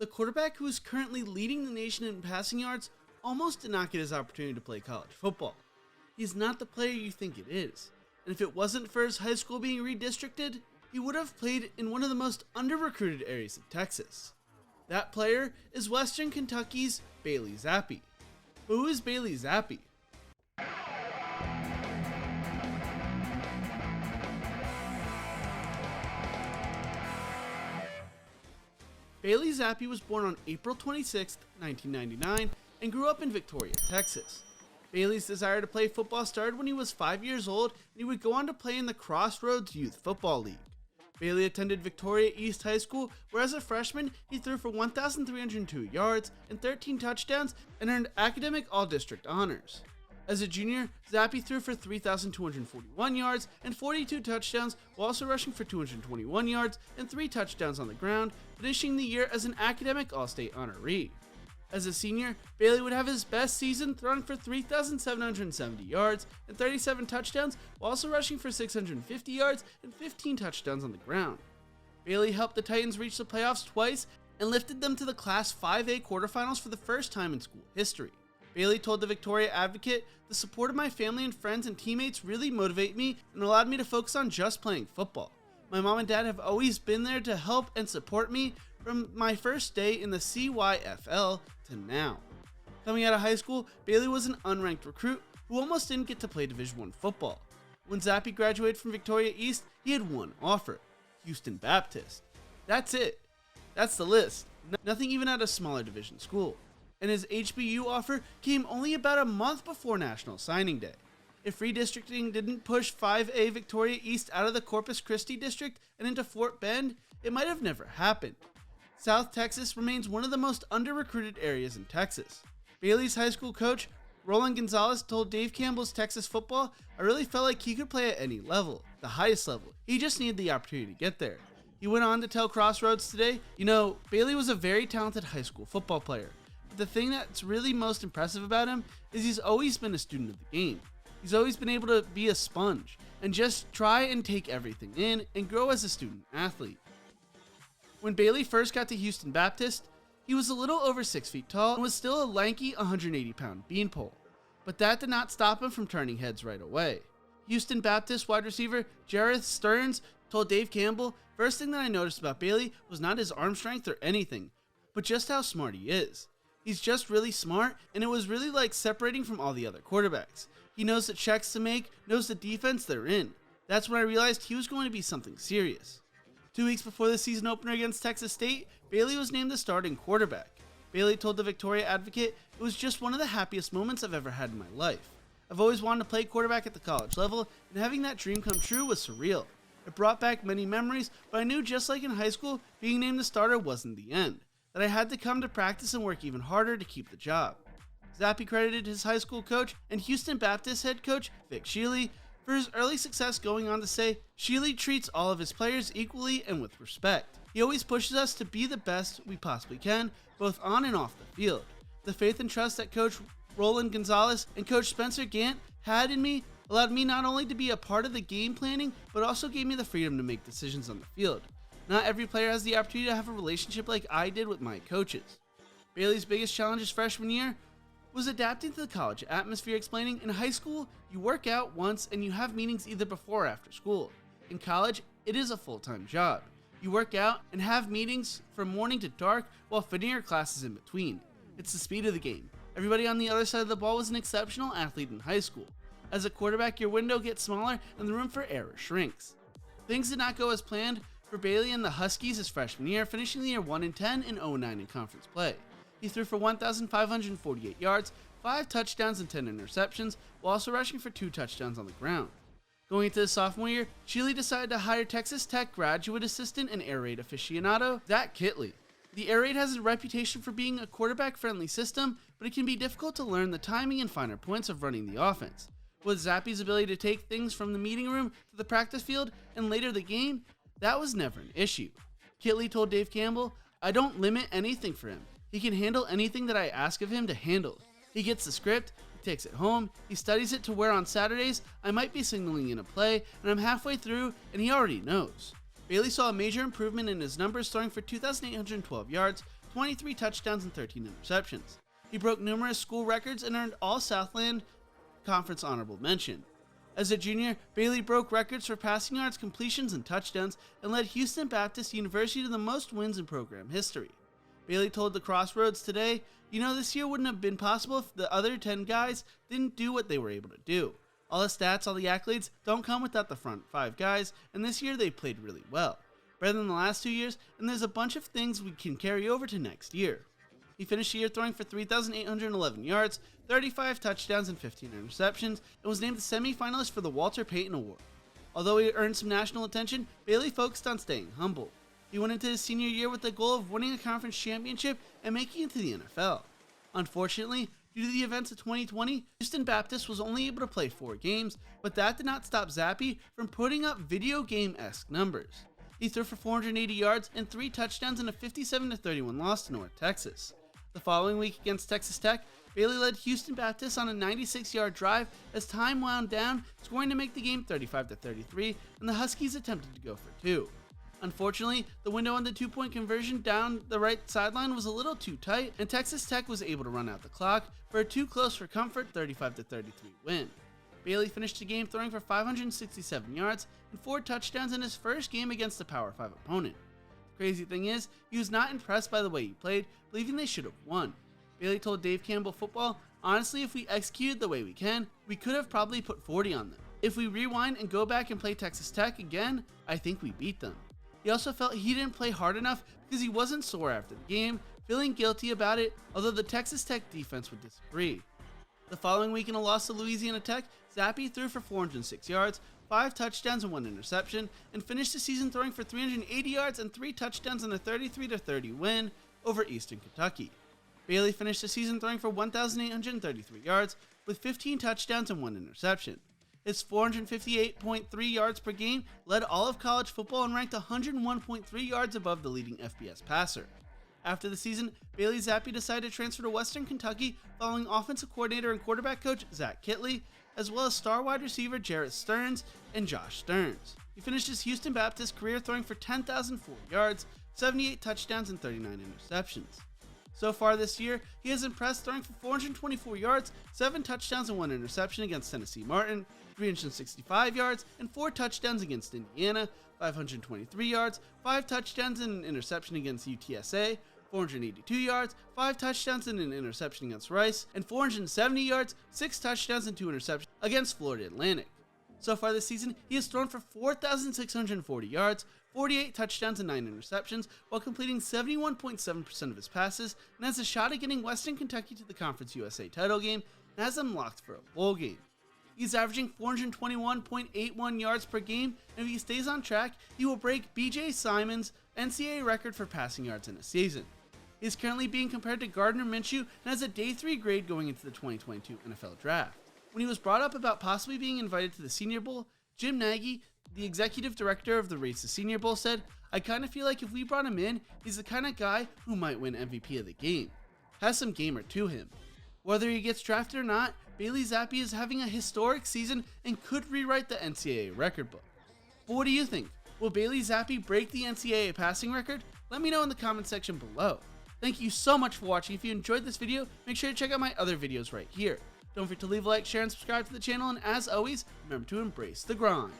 The quarterback who is currently leading the nation in passing yards almost did not get his opportunity to play college football. He's not the player you think it is, and if it wasn't for his high school being redistricted, he would have played in one of the most under-recruited areas of Texas. That player is Western Kentucky's Bailey Zappe. But who is Bailey Zappe? Bailey Zappe was born on April 26, 1999, and grew up in Victoria, Texas. Bailey's desire to play football started when he was 5 years old, and he would go on to play in the Crossroads Youth Football League. Bailey attended Victoria East High School, where as a freshman, he threw for 1,302 yards and 13 touchdowns and earned academic all-district honors. As a junior, Zappe threw for 3,241 yards and 42 touchdowns, while also rushing for 221 yards and 3 touchdowns on the ground, finishing the year as an academic all-state honoree. As a senior, Bailey would have his best season, throwing for 3,770 yards and 37 touchdowns, while also rushing for 650 yards and 15 touchdowns on the ground. Bailey helped the Titans reach the playoffs twice and lifted them to the Class 5A quarterfinals for the first time in school history. Bailey told the Victoria Advocate, "The support of my family and friends and teammates really motivate me and allowed me to focus on just playing football. My mom and dad have always been there to help and support me from my first day in the CYFL to now." Coming out of high school, Bailey was an unranked recruit who almost didn't get to play Division I football. When Zappe graduated from Victoria East, he had one offer: Houston Baptist. That's it. That's the list. Nothing even at a smaller division school. And his HBU offer came only about a month before National Signing Day. If redistricting didn't push 5A Victoria East out of the Corpus Christi district and into Fort Bend, it might have never happened. South Texas remains one of the most under-recruited areas in Texas. Bailey's high school coach, Roland Gonzalez, told Dave Campbell's Texas Football, "I really felt like he could play at any level, the highest level. He just needed the opportunity to get there." He went on to tell Crossroads Today, Bailey was a very talented high school football player. But the thing that's really most impressive about him is he's always been a student of the game. He's always been able to be a sponge and just try and take everything in and grow as a student athlete. When Bailey first got to Houston Baptist, he was a little over 6 feet tall and was still a lanky 180-pound beanpole. But that did not stop him from turning heads right away. Houston Baptist wide receiver Jareth Stearns told Dave Campbell, "First thing that I noticed about Bailey was not his arm strength or anything, but just how smart he is. He's just really smart, and it was really like separating from all the other quarterbacks. He knows the checks to make, knows the defense they're in. That's when I realized he was going to be something serious." 2 weeks before the season opener against Texas State, Bailey was named the starting quarterback. Bailey told the Victoria Advocate, "It was just one of the happiest moments I've ever had in my life. I've always wanted to play quarterback at the college level, and having that dream come true was surreal. It brought back many memories, but I knew just like in high school, being named the starter wasn't the end, that I had to come to practice and work even harder to keep the job." Zappe credited his high school coach and Houston Baptist head coach, Vic Shealy, for his early success, going on to say, "Shealy treats all of his players equally and with respect. He always pushes us to be the best we possibly can, both on and off the field. The faith and trust that Coach Roland Gonzalez and Coach Spencer Gant had in me allowed me not only to be a part of the game planning, but also gave me the freedom to make decisions on the field. Not every player has the opportunity to have a relationship like I did with my coaches." Bailey's biggest challenge his freshman year was adapting to the college atmosphere, explaining, "In high school, you work out once and you have meetings either before or after school. In college, it is a full-time job. You work out and have meetings from morning to dark while fitting your classes in between. It's the speed of the game. Everybody on the other side of the ball was an exceptional athlete in high school. As a quarterback, your window gets smaller and the room for error shrinks." Things did not go as planned for Bailey and the Huskies his freshman year, finishing the year 1-10 and 0-9 in conference play. He threw for 1,548 yards, 5 touchdowns and 10 interceptions, while also rushing for 2 touchdowns on the ground. Going into his sophomore year, Shealy decided to hire Texas Tech graduate assistant and air raid aficionado Zach Kittley. The air raid has a reputation for being a quarterback-friendly system, but it can be difficult to learn the timing and finer points of running the offense. With Zappe's ability to take things from the meeting room to the practice field and later the game, that was never an issue. Kittley told Dave Campbell, "I don't limit anything for him. He can handle anything that I ask of him to handle. He gets the script, he takes it home, he studies it to where on Saturdays I might be signaling in a play, and I'm halfway through and he already knows." Bailey saw a major improvement in his numbers, throwing for 2,812 yards, 23 touchdowns and 13 interceptions. He broke numerous school records and earned all Southland Conference honorable mention. As a junior, Bailey broke records for passing yards, completions, and touchdowns, and led Houston Baptist University to the most wins in program history. Bailey told the Crossroads today, "You know, this year wouldn't have been possible if the other 10 guys didn't do what they were able to do. All the stats, all the accolades don't come without the front 5 guys, and this year they played really well. Better than the last 2 years, and there's a bunch of things we can carry over to next year." He finished the year throwing for 3,811 yards, 35 touchdowns, and 15 interceptions, and was named the semi-finalist for the Walter Payton Award. Although he earned some national attention, Bailey focused on staying humble. He went into his senior year with the goal of winning a conference championship and making it to the NFL. Unfortunately, due to the events of 2020, Houston Baptist was only able to play 4 games, but that did not stop Zappe from putting up video game-esque numbers. He threw for 480 yards and 3 touchdowns in a 57-31 loss to North Texas. The following week against Texas Tech, Bailey led Houston Baptist on a 96-yard drive as time wound down, scoring to make the game 35-33, and the Huskies attempted to go for 2. Unfortunately, the window on the 2-point conversion down the right sideline was a little too tight, and Texas Tech was able to run out the clock for a too close for comfort 35-33 win. Bailey finished the game throwing for 567 yards and 4 touchdowns in his first game against a Power 5 opponent. The crazy thing is, he was not impressed by the way he played, believing they should have won. Bailey told Dave Campbell Football, "Honestly, if we executed the way we can, we could have probably put 40 on them. If we rewind and go back and play Texas Tech again, I think we beat them." He also felt he didn't play hard enough because he wasn't sore after the game, feeling guilty about it, although the Texas Tech defense would disagree. The following week in a loss to Louisiana Tech, Zappe threw for 406 yards, 5 touchdowns and 1 interception, and finished the season throwing for 380 yards and 3 touchdowns in a 33-30 win over Eastern Kentucky. Bailey finished the season throwing for 1,833 yards with 15 touchdowns and 1 interception. His 458.3 yards per game led all of college football and ranked 101.3 yards above the leading FBS passer. After the season, Bailey Zappe decided to transfer to Western Kentucky following offensive coordinator and quarterback coach Zach Kittley, as well as star wide receiver Jarrett Stearns and Josh Stearns. He finished his Houston Baptist career throwing for 10,004 yards, 78 touchdowns, and 39 interceptions. So far this year, he has impressed throwing for 424 yards, 7 touchdowns, and 1 interception against Tennessee Martin, 365 yards, and 4 touchdowns against Indiana, 523 yards, 5 touchdowns and an interception against UTSA, 482 yards, 5 touchdowns and an interception against Rice, and 470 yards, 6 touchdowns and 2 interceptions against Florida Atlantic. So far this season, he has thrown for 4,640 yards, 48 touchdowns and 9 interceptions, while completing 71.7% of his passes, and has a shot at getting Western Kentucky to the Conference USA title game, and has them locked for a bowl game. He's averaging 421.81 yards per game, and if he stays on track, he will break B.J. Simon's NCAA record for passing yards in a season. He is currently being compared to Gardner Minshew and has a day 3 grade going into the 2022 NFL Draft. When he was brought up about possibly being invited to the Senior Bowl, Jim Nagy, the executive director of the Race's Senior Bowl, said, "I kind of feel like if we brought him in, he's the kind of guy who might win MVP of the game. Has some gamer to him." Whether he gets drafted or not, Bailey Zappe is having a historic season and could rewrite the NCAA record book. But what do you think? Will Bailey Zappe break the NCAA passing record? Let me know in the comment section below. Thank you so much for watching. If you enjoyed this video, make sure to check out my other videos right here. Don't forget to leave a like, share, and subscribe to the channel, and as always, remember to embrace the grind.